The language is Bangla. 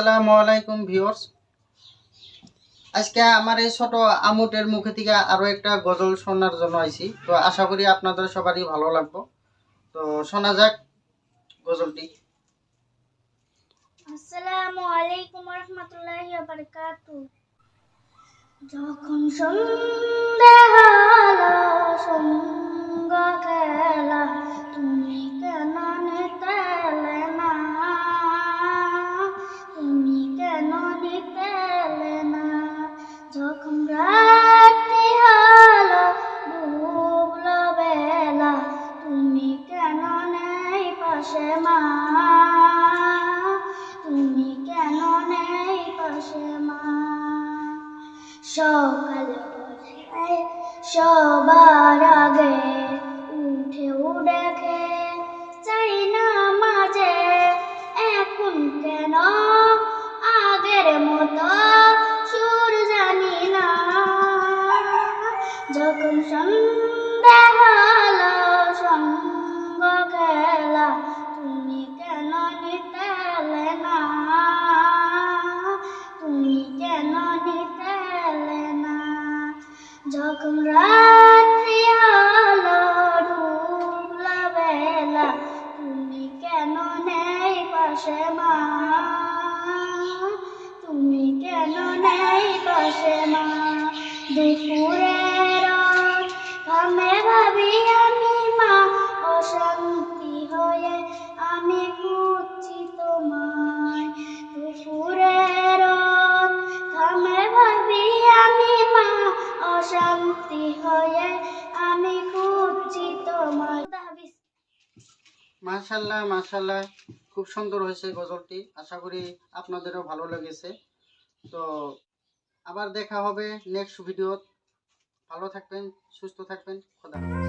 আসসালামু আলাইকুম ভিউয়ার্স। আজকে আমার এই ছোট আমুটের মুখে থেকে আরো একটা গজল শোনার জন্য আইছি। তো আশা করি আপনাদের সবারই ভালো লাগবে। তো শোনা যাক গজলটি। আসসালামু আলাইকুম ওয়া রাহমাতুল্লাহি ওয়া বারাকাতুহু। যখন সন্ধ্যা হলো সঙ্গ খেলা, তুমি কেন নিতে এলে না? তুমি কেন নিতে এলে না? যখন রাত্রি হলো ডুবলো বেলা, তুমি কেন নেই পাশে মা? তুমি কেন নেই পাশে মা? সকালে বলে সবার আগে উঠেও দেখে চাই না মাঝে, এখন কেন আগের মতো সুর জানি না। যখন সন্ধ্যা হলো সঙ্গ খেলা, তুমি কেন নিতে এলে না? তুমি কেন নিতে এলে না? যখন রাত্রি হলো ডুবলো বেলা, তুমি কেন নেই পাশে মা? তুমি কেন নেই পাশে মা? দুপুরের ঘামে ভাবি আমি মা, অশান্তি হয়ে আমি খুঁজছি তোমায়। দুপুরের ঘামে ভাবি আমি মা, অশান্তি হয়ে আমি খুঁজছি তোমায়। মাশাআল্লাহ মাশাআল্লাহ, খুব সুন্দর হয়েছে গজলটি। আশা করি আপনাদেরও ভালো লেগেছে। তো আবার দেখা হবে নেক্সট ভিডিও। ভালো থাকবেন, সুস্থ থাকবেন, খোদা হাফেজ।